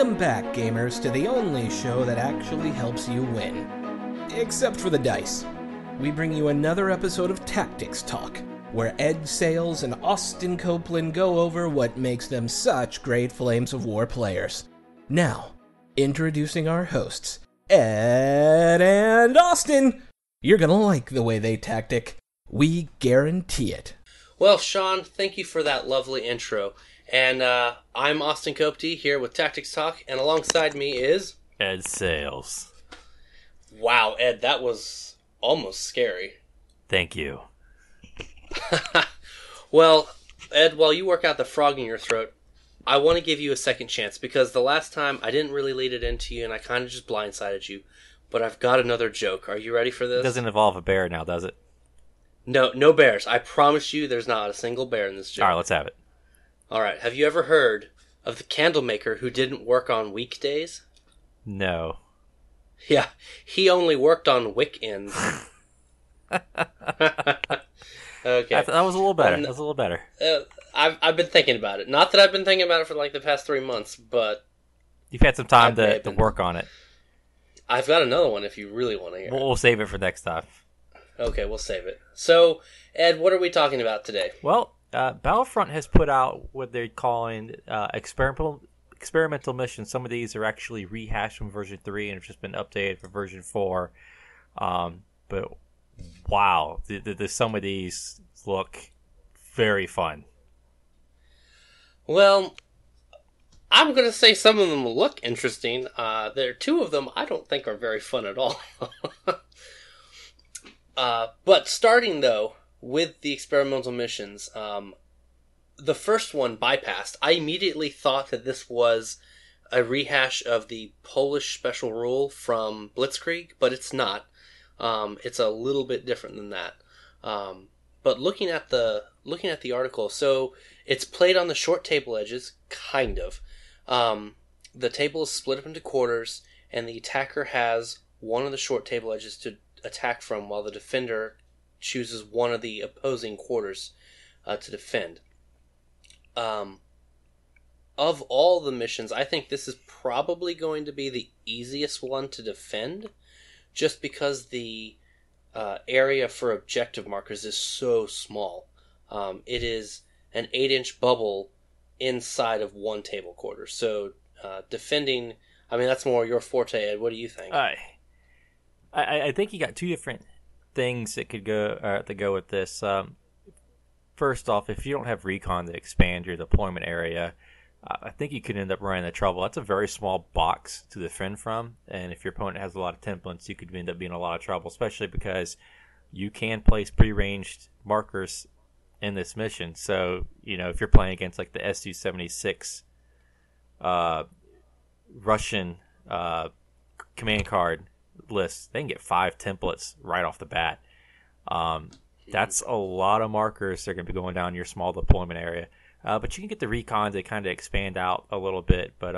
Welcome back, gamers, to the only show that actually helps you win. Except for the dice. We bring you another episode of Tactics Talk, where Ed Sales and Austin Copeland go over what makes them such great Flames of War players. Now, introducing our hosts, Ed and Austin! You're gonna like the way they tactic. We guarantee it. Well, Sean, thank you for that lovely intro. And I'm Austin Copety here with Tactics Talk, and alongside me is... Ed Sales. Wow, Ed, that was almost scary. Thank you. Well, Ed, while you work out the frog in your throat, I want to give you a second chance, because the last time I didn't really lead it into you, and I kind of just blindsided you. But I've got another joke. Are you ready for this? It doesn't involve a bear now, does it? No bears. I promise you there's not a single bear in this joke. All right, let's have it. All right. Have you ever heard of the candle maker who didn't work on weekdays? No. Yeah, he only worked on weekends. Okay. That was a little better. I've been thinking about it. Not that I've been thinking about it for like the past 3 months, but... You've had some time to work on it. I've got another one if you really want to hear it. We'll save it for next time. Okay, we'll save it. So, Ed, what are we talking about today? Well... Battlefront has put out what they're calling experimental missions. Some of these are actually rehashed from version 3 and have just been updated for version 4. But wow, some of these look very fun. Well, I'm going to say some of them look interesting. There are 2 of them I don't think are very fun at all. But starting, though, with the experimental missions, the first one bypassed. I immediately thought that this was a rehash of the Polish special rule from Blitzkrieg, but it's not. It's a little bit different than that. But looking at the article, so it's played on the short table edges, kind of. The table is split up into quarters, and the attacker has one of the short table edges to attack from, while the defender chooses one of the opposing quarters to defend. Of all the missions, I think this is probably going to be the easiest one to defend, just because the area for objective markers is so small. It is an 8-inch bubble inside of one table quarter. So defending, I mean, that's more your forte, Ed. What do you think? I think you got 2 different things that could go with this. First off, if you don't have recon to expand your deployment area, I think you could end up running into trouble. That's a very small box to defend from, and if your opponent has a lot of templates, you could end up being in a lot of trouble, especially because you can place pre-ranged markers in this mission. So, if you're playing against like the Su-76 Russian command card list, they can get 5 templates right off the bat. That's a lot of markers that are going to be going down your small deployment area. But you can get the recon to kind of expand out a little bit. But,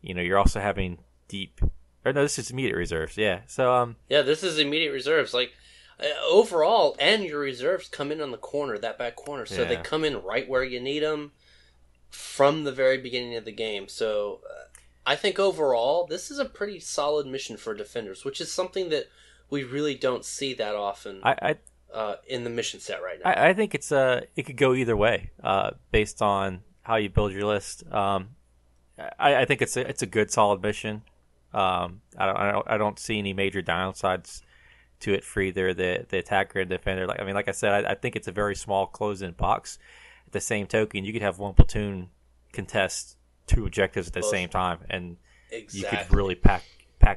you're also having this is immediate reserves. Yeah. So, yeah, this is immediate reserves. Like, overall, and your reserves come in on the corner, that back corner. So they come in right where you need them from the very beginning of the game. So, I think overall, this is a pretty solid mission for defenders, which is something that we really don't see that often in the mission set right now. I think it could go either way based on how you build your list. I think it's a good solid mission. I don't see any major downsides to it for either the attacker and defender. Like I said, I think it's a very small closed-in box. At the same token, you could have one platoon contest 2 objectives at the same time, and you could really pack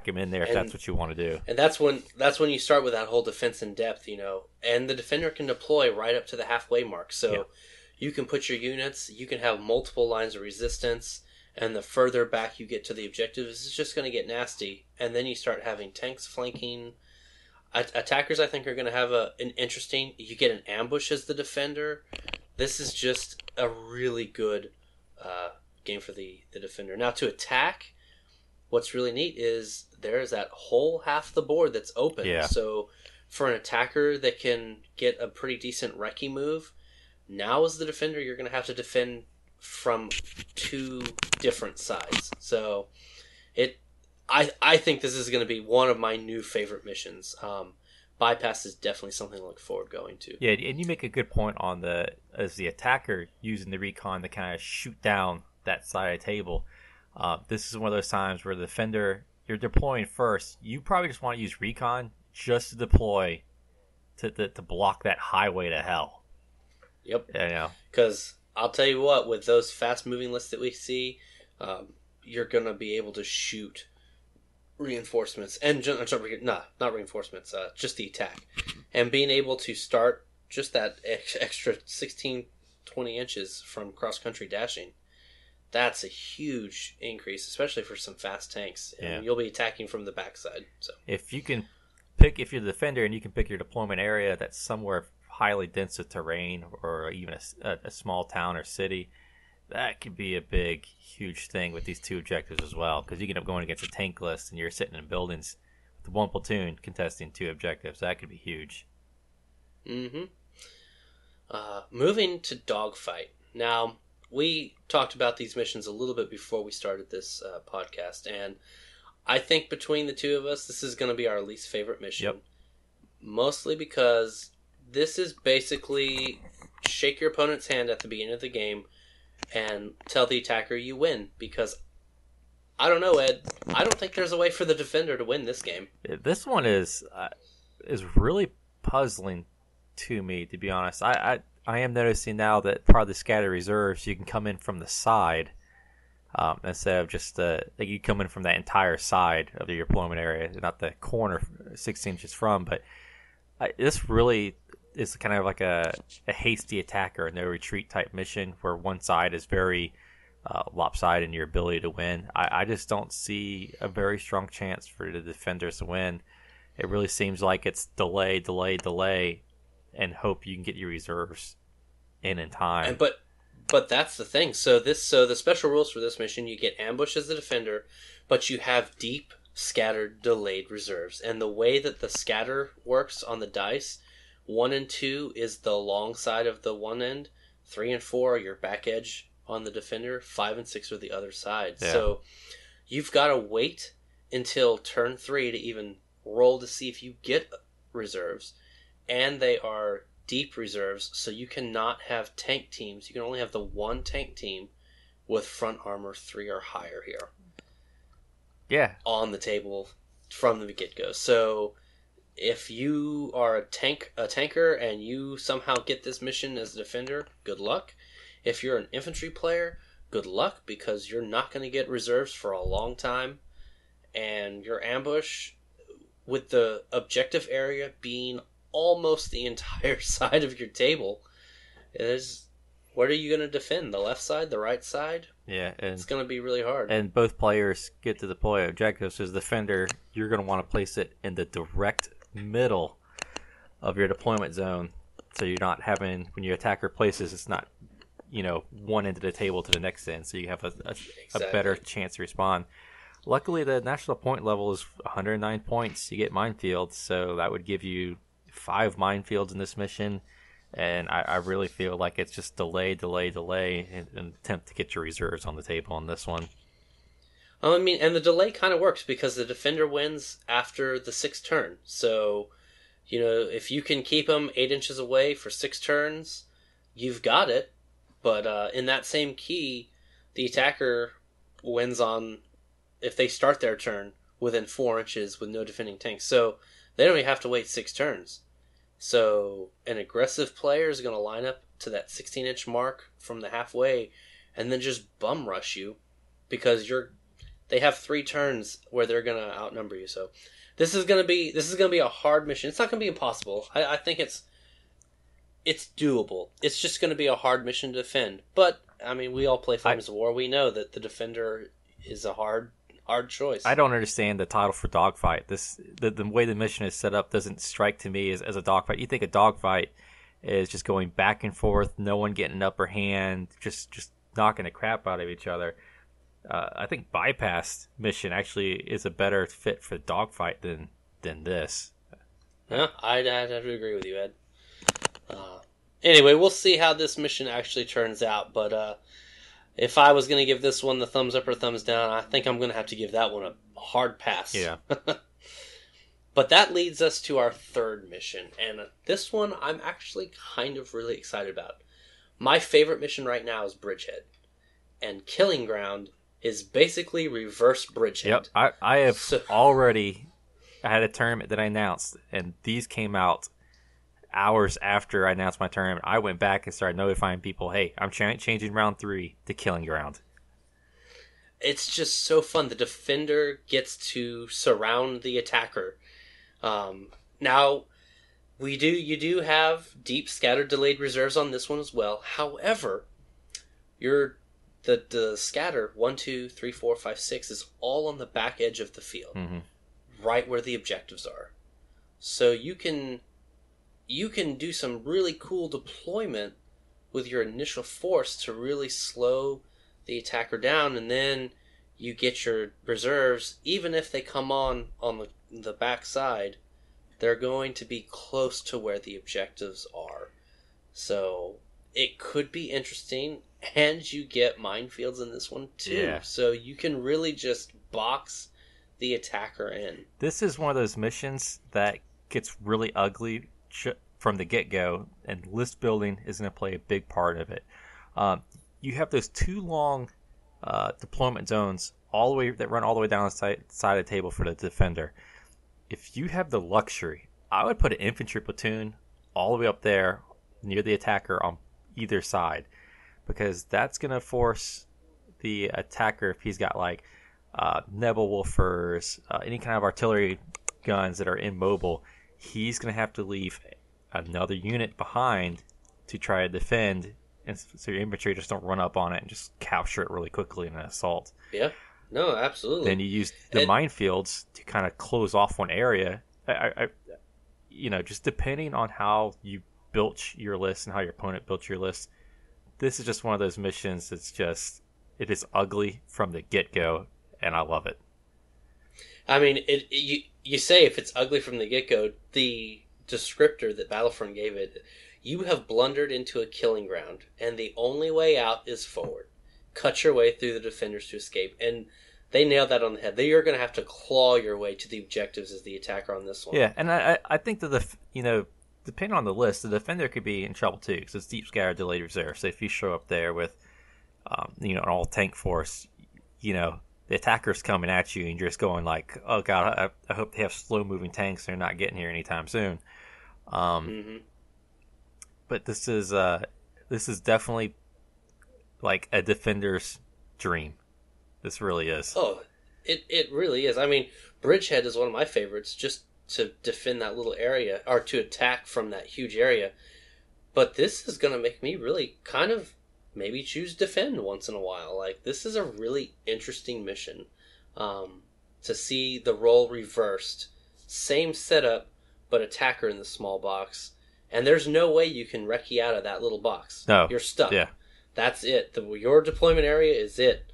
him in there if that's what you want to do. And that's when you start with that whole defense in depth, and the defender can deploy right up to the halfway mark. So you can put your units, you can have multiple lines of resistance, and the further back you get to the objectives, it's just going to get nasty. And then you start having tanks flanking. Attackers, I think, are going to have an interesting... You get an ambush as the defender. This is just a really good game for the defender. Now, to attack, what's really neat is there's that whole half the board that's open. Yeah. So for an attacker that can get a pretty decent recce move, now as the defender, you're going to have to defend from two different sides. So I think this is going to be one of my new favorite missions. Bypass is definitely something I look forward going to. Yeah, and you make a good point on as the attacker using the recon to kind of shoot down that side of the table. This is one of those times where the defender, you're deploying first. You probably just want to use recon just to deploy to block that highway to hell. Yep. Yeah. Because I'll tell you what, with those fast moving lists that we see, you're going to be able to shoot reinforcements and not reinforcements, just the attack, and being able to start just that extra 16-20 inches from cross country dashing, that's a huge increase, especially for some fast tanks. And yeah. You'll be attacking from the backside. So if you're the defender and you can pick your deployment area that's somewhere highly dense with terrain or even a small town or city, that could be a big, huge thing with these two objectives as well, because you can end up going against a tank list and you're sitting in buildings with one platoon contesting two objectives. That could be huge. Mm-hmm. Moving to dogfight. Now, we talked about these missions a little bit before we started this podcast, and I think between the two of us, this is going to be our least favorite mission. Yep. Mostly because this is basically shake your opponent's hand at the beginning of the game and tell the attacker you win, because I don't know, Ed. I don't think there's a way for the defender to win this game. This one is really puzzling to me, to be honest. I am noticing now that part of the scatter reserves, you can come in from the side instead of just like you come in from that entire side of your deployment area, not the corner 6 inches from. But this really is kind of like a hasty attack or no retreat type mission where one side is very lopsided in your ability to win. I just don't see a very strong chance for the defenders to win. It really seems like it's delay, and hope you can get your reserves in time. But that's the thing. So the special rules for this mission, you get ambush as the defender, but you have deep, scattered, delayed reserves. And the way that the scatter works on the dice, 1 and 2 is the long side of the one end, 3 and 4 are your back edge on the defender, 5 and 6 are the other side. Yeah. So you've got to wait until turn 3 to even roll to see if you get reserves. And they are deep reserves, so you cannot have tank teams. You can only have the one tank team with front armor 3 or higher here. Yeah. On the table from the get-go. So if you are a tanker and you somehow get this mission as a defender, good luck. If you're an infantry player, good luck, because you're not going to get reserves for a long time. And your ambush, with the objective area being almost the entire side of your table, what are you going to defend? The left side, the right side? Yeah, and it's going to be really hard. And both players get to deploy objectives. As defender, you're going to want to place it in the direct middle of your deployment zone, so you're not having, when your attacker places, it's not, one end of the table to the next end, so you have a better chance to respond. Luckily, the national point level is 109 points. You get minefields, so that would give you 5 minefields in this mission, and I really feel like it's just delay in an attempt to get your reserves on the table on this one. I mean, and the delay kind of works because the defender wins after the 6th turn. So, if you can keep them 8 inches away for 6 turns, you've got it. But in that same key, the attacker wins on, if they start their turn within 4 inches with no defending tanks. So they don't even have to wait 6 turns. So an aggressive player is going to line up to that 16-inch mark from the halfway and then just bum rush you, because they have 3 turns where they're going to outnumber you. So this is going to be a hard mission. It's not going to be impossible. I think it's doable. It's just going to be a hard mission to defend. But I mean, we all play Flames of War. We know that the defender is a hard choice. I don't understand the title for dogfight. The way the mission is set up doesn't strike to me as a dogfight. You think a dogfight is just going back and forth, no one getting an upper hand, just knocking the crap out of each other. I think bypass mission actually is a better fit for dogfight than this. Yeah, I'd have to agree with you, Ed. Anyway, we'll see how this mission actually turns out, but if I was going to give this one the thumbs up or thumbs down, I think I'm going to have to give that one a hard pass. Yeah. But that leads us to our third mission, and this one I'm actually kind of really excited about. My favorite mission right now is Bridgehead, and Killing Ground is basically reverse Bridgehead. Yep, I have already had a tournament that I announced, and these came out hours after I announced my tournament. I went back and started notifying people, hey, I'm changing round 3 to Killing Ground. It's just so fun. The defender gets to surround the attacker. Now, you do have deep scattered delayed reserves on this one as well. However, the scatter 1, 2, 3, 4, 5, 6 is all on the back edge of the field, right where the objectives are. So you can do some really cool deployment with your initial force to really slow the attacker down, and then you get your reserves. Even if they come on the back side, they're going to be close to where the objectives are. So it could be interesting, and you get minefields in this one too. Yeah. So you can really just box the attacker in. This is one of those missions that gets really ugly from the get-go, and list building is going to play a big part of it. You have those 2 long deployment zones that run all the way down the side of the table for the defender. If you have the luxury, I would put an infantry platoon all the way up there near the attacker on either side, because that's going to force the attacker, if he's got like Nebelwolfers, any kind of artillery guns that are immobile, he's going to have to leave another unit behind to try to defend, and so your infantry just don't run up on it and just capture it really quickly in an assault. Yeah, no, absolutely. Then you use the minefields to kind of close off one area. Just depending on how you built your list and how your opponent built your list, this is just one of those missions it is ugly from the get-go, and I love it. I mean, you say if it's ugly from the get-go, the descriptor that Battlefront gave it, you have blundered into a killing ground, and the only way out is forward. Cut your way through the defenders to escape, and they nailed that on the head. They are going to have to claw your way to the objectives as the attacker on this one. Yeah, and I think that depending on the list, the defender could be in trouble too, because it's deep scattered delayed reserve. So if you show up there with an all tank force, the attacker's coming at you, and you're just going like, oh god, I hope they have slow moving tanks. They're not getting here anytime soon. But this is definitely like a defender's dream. This really is. Oh, it really is. I mean, Bridgehead is one of my favorites, just to defend that little area, or to attack from that huge area. But this is going to make me really kind of maybe choose defend once in a while. Like, this is a really interesting mission. To see the role reversed. Same setup, but attacker in the small box. And there's no way you can recce out of that little box. No. You're stuck. Yeah. That's it. Your deployment area is it.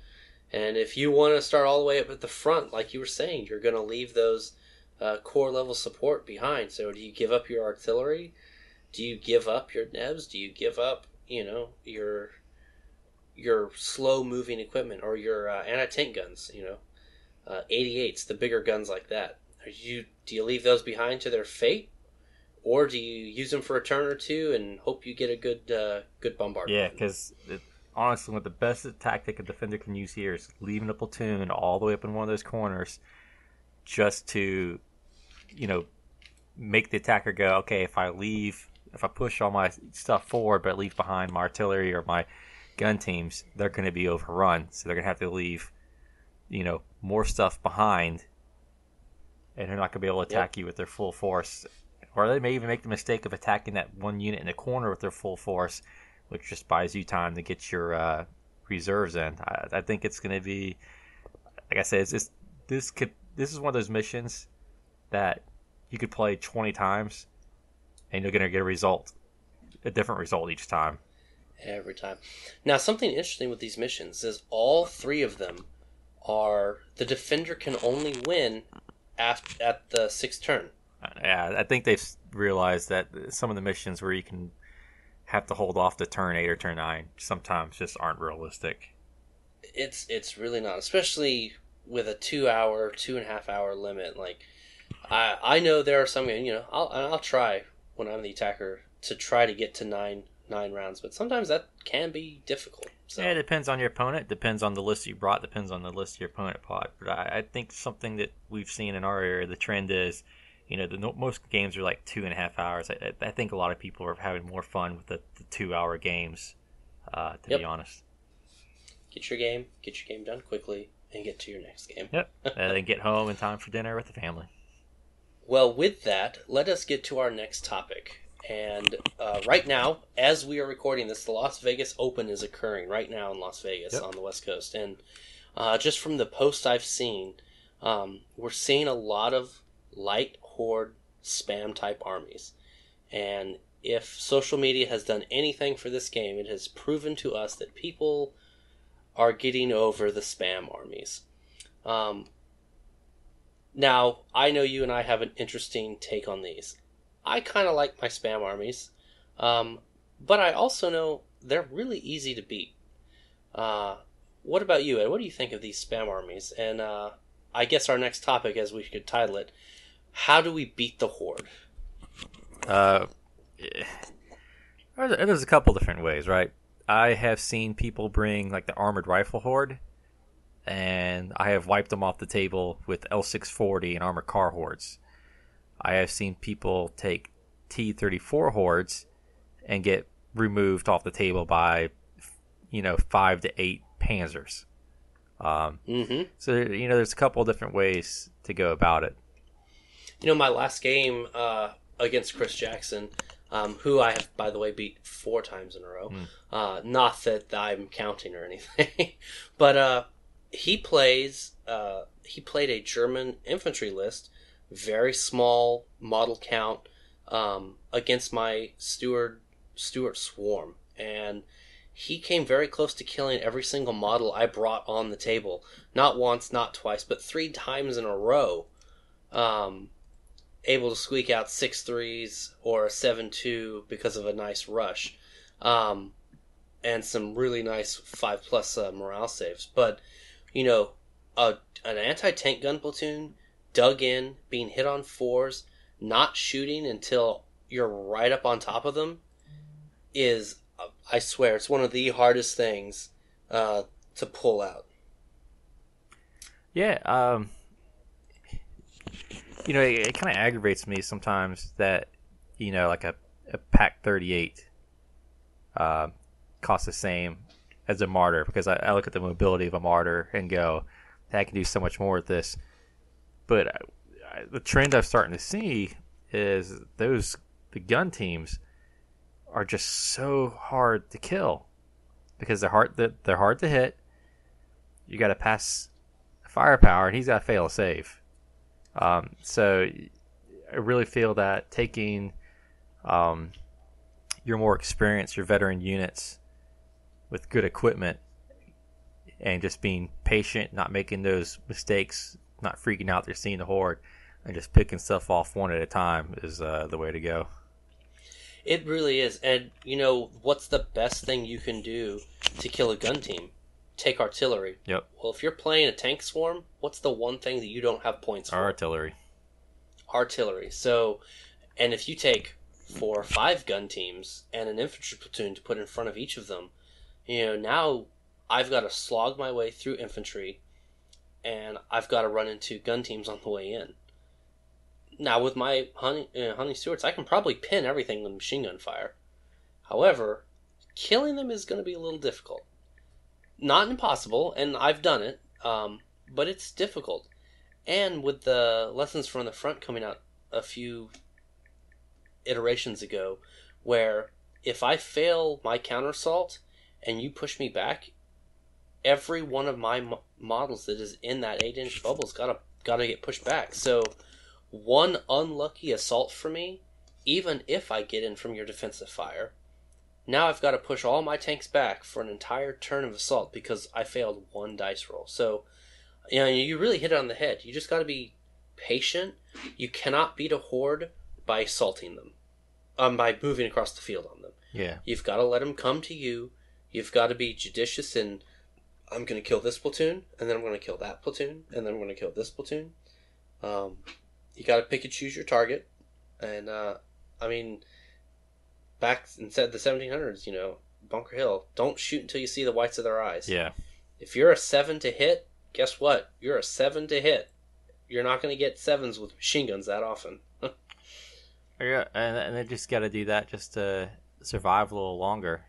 And if you want to start all the way up at the front, like you were saying, you're going to leave those core level support behind. So do you give up your artillery? Do you give up your nebs? Do you give up, your slow moving equipment, or your anti-tank guns? 88s, the bigger guns like that. Do you leave those behind to their fate, or do you use them for a turn or two and hope you get a good bombardment? Yeah, because honestly, what the best tactic a defender can use here is leaving a platoon all the way up in one of those corners, just to, make the attacker go, okay, if I push all my stuff forward but leave behind my artillery or my gun teams, they're going to be overrun. So they're going to have to leave, more stuff behind, and they're not going to be able to attack you with their full force. Or they may even make the mistake of attacking that one unit in the corner with their full force, which just buys you time to get your reserves in. I think it's going to be, like I said, this is one of those missions that you could play 20 times, and you're going to get a different result each time. Every time. Now, something interesting with these missions is all 3 of them are the defender can only win at the 6th turn. Yeah, I think they've realized that some of the missions where you can have to hold off to turn 8 or turn 9 sometimes just aren't realistic. It's really not, especially with a 2 hour, 2.5 hour limit. Like I know there are some, I'll try when I'm the attacker to try to get to nine rounds, but sometimes that can be difficult. So Yeah, it depends on your opponent. Depends on the list you brought. Depends on the list your opponent brought. But I think something that we've seen in our area, the trend is, most games are like 2.5 hours. I think a lot of people are having more fun with the 2 hour games. To be honest. Get your game done quickly, and get to your next game. Yep. And then get home in time for dinner with the family. Well, with that, let us get to our next topic. And right now, as we are recording this, the Las Vegas Open is occurring right now in Las Vegas on the West Coast. And just from the posts I've seen, we're seeing a lot of light horde spam type armies. And if social media has done anything for this game, it has proven to us that people are getting over the spam armies. Now, I know you and I have an interesting take on these. I kind of like my spam armies, but I also know they're really easy to beat. What about you, Ed? What do you think of these spam armies? And I guess our next topic, as we could title it, how do we beat the horde? There's a couple different ways, right? I have seen people bring like the armored rifle horde, and I have wiped them off the table with L640 and armored car hordes. I have seen people take T-34 hordes and get removed off the table by, 5 to 8 Panzers. So, there's a couple of different ways to go about it. My last game against Chris Jackson, who I have, by the way, beat 4 times in a row. Not that I'm counting or anything, but he played a German infantry list, very small model count, against my Stuart Swarm, and he came very close to killing every single model I brought on the table. Not once, not twice, but 3 times in a row. Able to squeak out 6-3s or a 7-2 because of a nice rush, and some really nice 5+ morale saves. But an anti-tank gun platoon dug in, being hit on 4s, not shooting until you're right up on top of them is, I swear, it's one of the hardest things to pull out. Yeah, it kind of aggravates me sometimes that, like a Pac 38 costs the same as a Martyr, because I look at the mobility of a Martyr and go, I can do so much more with this. But the trend I'm starting to see is the gun teams are just so hard to kill because they're hard to hit. You got to pass firepower, and he's got to fail a save. So I really feel that taking your more experienced, your veteran units with good equipment, and just being patient, not making those mistakes, not freaking out they're seeing the horde, and just picking stuff off one at a time is the way to go. It really is. And, what's the best thing you can do to kill a gun team? Take artillery. Yep. Well, if you're playing a tank swarm, what's the one thing that you don't have points for? Artillery. So, and if you take 4 or 5 gun teams and an infantry platoon to put in front of each of them, now I've got to slog my way through infantry, and I've got to run into gun teams on the way in. Now, with my Honey Stewarts, I can probably pin everything with machine gun fire. However, killing them is going to be a little difficult. Not impossible, and I've done it, but it's difficult. And with the Lessons from the Front coming out a few iterations ago, where if I fail my counter-assault and you push me back, every one of my models that is in that 8-inch bubble's got to get pushed back. So one unlucky assault for me, even if I get in from your defensive fire, now I've got to push all my tanks back for an entire turn of assault because I failed one dice roll. So, you really hit it on the head. You just got to be patient. You cannot beat a horde by assaulting them, by moving across the field on them. Yeah. You've got to let them come to you. You've got to be judicious in I'm going to kill this platoon, and then I'm going to kill that platoon, and then I'm going to kill this platoon. You got to pick and choose your target. And, I mean, back in the 1700s, Bunker Hill, don't shoot until you see the whites of their eyes. Yeah. If you're a 7 to hit, guess what? You're a 7 to hit. You're not going to get 7s with machine guns that often. Yeah, and they just got to do that just to survive a little longer,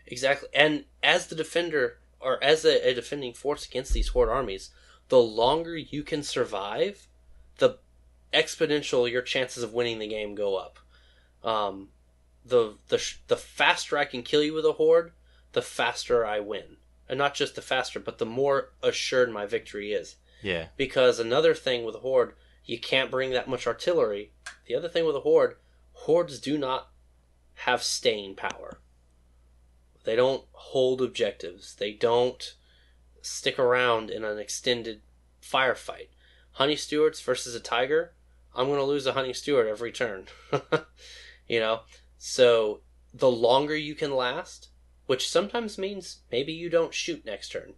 Exactly. And as the defender, or as a defending force against these horde armies, the longer you can survive, the exponential your chances of winning the game go up. The faster I can kill you with a horde, the faster I win. And not just the faster, but the more assured my victory is. Yeah. Because another thing with a horde, you can't bring that much artillery. The other thing with a horde, hordes do not have staying power. They don't hold objectives. They don't stick around in an extended firefight. Honey Stewards versus a tiger, I'm going to lose a Honey Steward every turn. So the longer you can last, which sometimes means maybe you don't shoot next turn.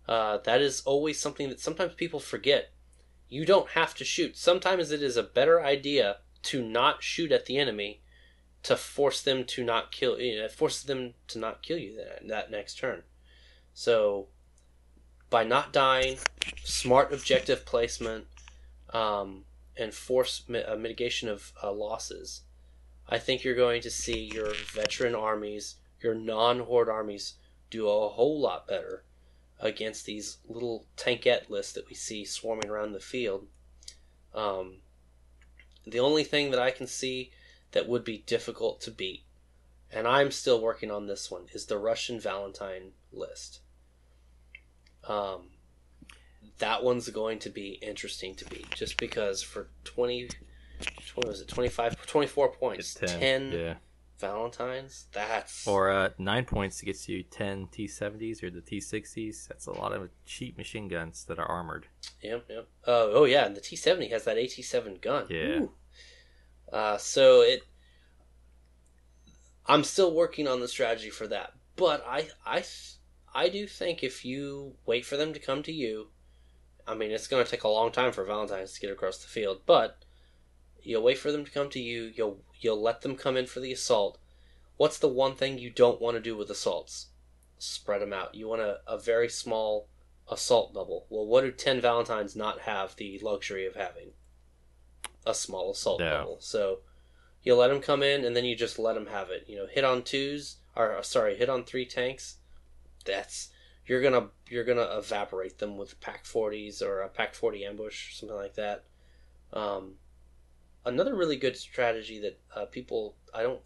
That is always something that sometimes people forget. You don't have to shoot. Sometimes it is a better idea to not shoot at the enemy to force them to not kill. It forces them to not kill you that next turn. So by not dying, smart objective placement, and force mitigation of losses, I think you're going to see your veteran armies, your non-horde armies, do a whole lot better against these little tankette lists that we see swarming around the field. The only thing that I can see that would be difficult to beat, and I'm still working on this one, is the Russian Valentine list. That one's going to be interesting to beat, just because for 24 points, 10 yeah. Valentines, that's... Or 9 points gets you 10 T-70s or the T-60s. That's a lot of cheap machine guns that are armored. Yep. Oh, yeah, and the T-70 has that AT-7 gun. Yeah. I'm still working on the strategy for that. But I do think if you wait for them to come to you, I mean, it's going to take a long time for Valentines to get across the field, but you'll wait for them to come to you, you'll let them come in for the assault. What's the one thing you don't want to do with assaults? Spread them out. You want a very small assault bubble. Well, what do 10 Valentines not have the luxury of having? A small assault bubble. So you let them come in, and then you just let them have it. Hit on 3 tanks. You're gonna evaporate them with Pac 40s or a Pac 40 ambush, something like that. Another really good strategy that people I don't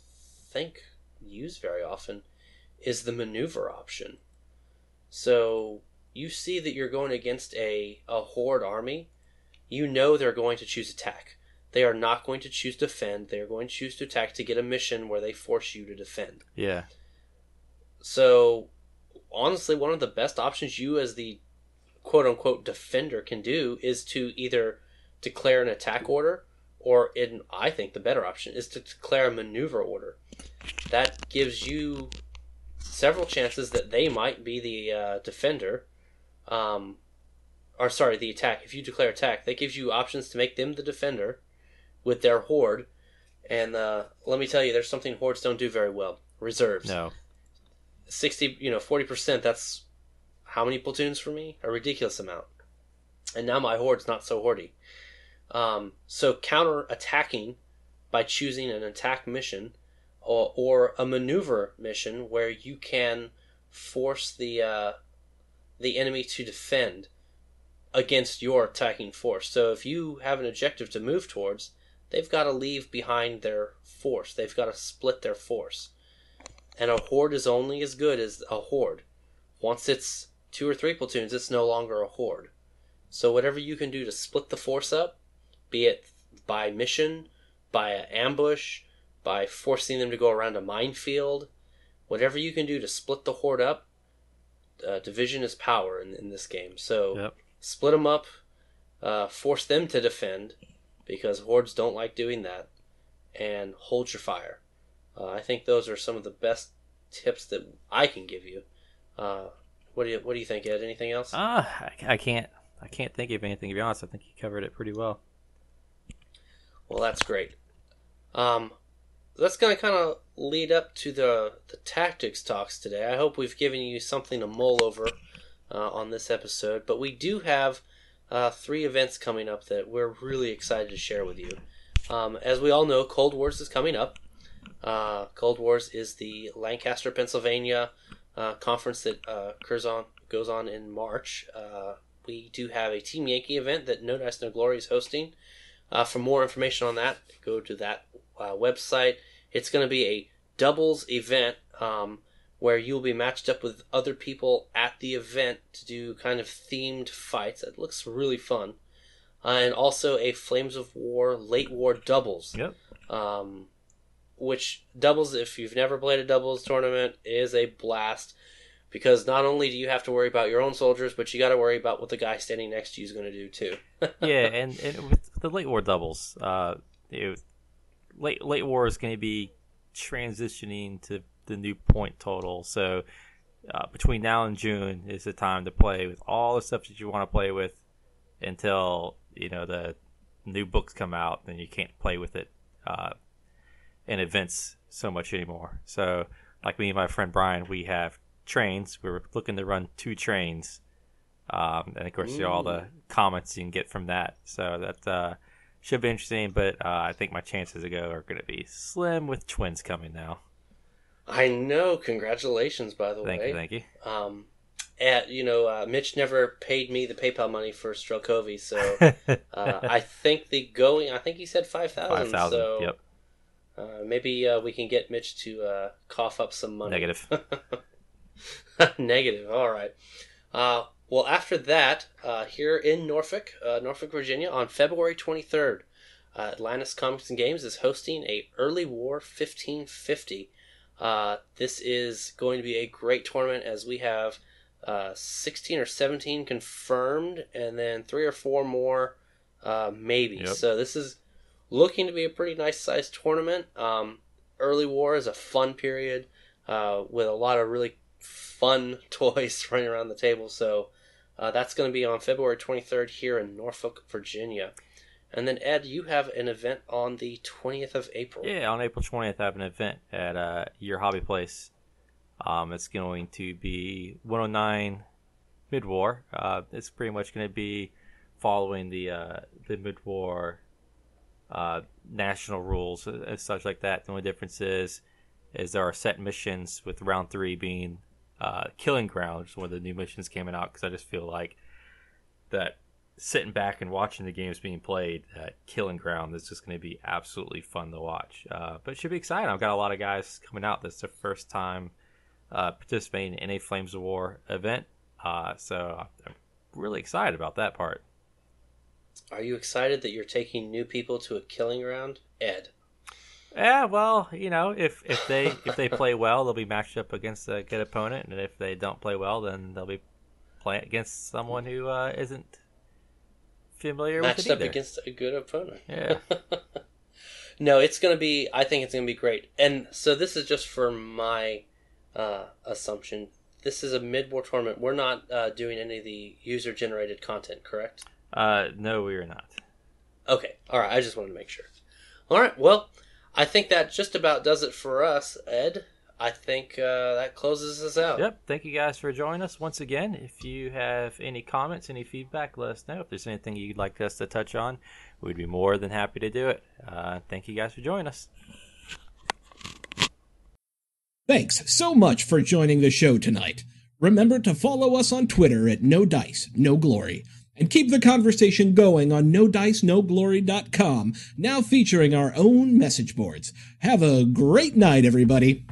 think use very often is the maneuver option. So you see that you're going against a horde army, they're going to choose attack. They are not going to choose defend. They are going to choose to attack to get a mission where they force you to defend. Yeah. So honestly, one of the best options you as the quote-unquote defender can do is to either declare an attack order, or I think the better option is to declare a maneuver order. That gives you several chances that they might be the defender, the attack. If you declare attack, that gives you options to make them the defender with their horde. And let me tell you, there's something hordes don't do very well. Reserves. No. 40%, that's how many platoons for me? A ridiculous amount. And now my horde's not so hordy. So counter-attacking by choosing an attack mission or a maneuver mission where you can force the enemy to defend against your attacking force. So if you have an objective to move towards, they've got to leave behind their force. They've got to split their force. And a horde is only as good as a horde. Once it's 2 or 3 platoons, it's no longer a horde. So whatever you can do to split the force up, be it by mission, by ambush, by forcing them to go around a minefield, whatever you can do to split the horde up, division is power in this game. So Split them up, force them to defend, because hordes don't like doing that, and hold your fire. I think those are some of the best tips that I can give you What do you think, Ed? Anything else? I can't think of anything, to be honest. I think you covered it pretty well. Well, that's great. That's going to kind of lead up to the tactics talks today. I hope we've given you something to mull over on this episode. But we do have 3 events coming up that we're really excited to share with you. As we all know, Cold Wars is coming up. Cold Wars is the Lancaster, Pennsylvania conference that goes on in March. We do have a Team Yankee event that No Dice No Glory is hosting. For more information on that, go to that website. It's going to be a doubles event where you'll be matched up with other people at the event to do kind of themed fights. It looks really fun. And also a Flames of War late war doubles. Yep. Which doubles, if you've never played a doubles tournament, is a blast. Because not only do you have to worry about your own soldiers, but you got to worry about what the guy standing next to you is going to do too. Yeah, and with the late war doubles, late war is going to be transitioning to the new point total. So between now and June is the time to play with all the stuff that you want to play with until the new books come out. Then you can't play with it in events so much anymore. So like me and my friend Brian, we have trains. We're looking to run 2 trains, and of course all the comments you can get from that. So that should be interesting. But I think my chances to go are going to be slim with twins coming now. I know. Congratulations, by the way. Thank you. Mitch never paid me the PayPal money for Strelkovi, so I think he said 5,000. 5,000. So, yep. Maybe we can get Mitch to cough up some money. Negative. Negative. All right. Well, after that, here in Norfolk, Virginia, on February 23rd, Atlantis Comics and Games is hosting a Early War 1550. This is going to be a great tournament as we have 16 or 17 confirmed, and then 3 or 4 more maybe. Yep. So this is looking to be a pretty nice sized tournament. Early War is a fun period with a lot of really fun toys running around the table. So that's going to be on February 23rd here in Norfolk, Virginia. And then, Ed, you have an event on the 20th of April. Yeah, on April 20th, I have an event at Your Hobby Place. It's going to be 109 Mid-War. It's pretty much going to be following the Mid-War national rules and such like that. The only difference is there are set missions, with round 3 being Killing Ground, which is one of the new missions came out, because I just feel like that sitting back and watching the games being played at Killing Ground is just going to be absolutely fun to watch. But it should be exciting. I've got a lot of guys coming out. This is their first time participating in a Flames of War event. So I'm really excited about that part. Are you excited that you're taking new people to a Killing Ground, Ed? Yeah, well, if they play well, they'll be matched up against a good opponent, and if they don't play well, then they'll be playing against someone who isn't familiar with it either. Matched up against a good opponent. Yeah. No, I think it's going to be great. And so this is just for my assumption. This is a mid-war tournament. We're not doing any of the user-generated content, correct? No, we are not. Okay. All right. I just wanted to make sure. All right. Well, I think that just about does it for us, Ed. I think that closes us out. Yep. Thank you guys for joining us once again. If you have any comments, any feedback, let us know. If there's anything you'd like us to touch on, we'd be more than happy to do it. Thank you guys for joining us. Thanks so much for joining the show tonight. Remember to follow us on Twitter at No Dice, No Glory, and keep the conversation going on NoDiceNoGlory.com, now featuring our own message boards. Have a great night, everybody.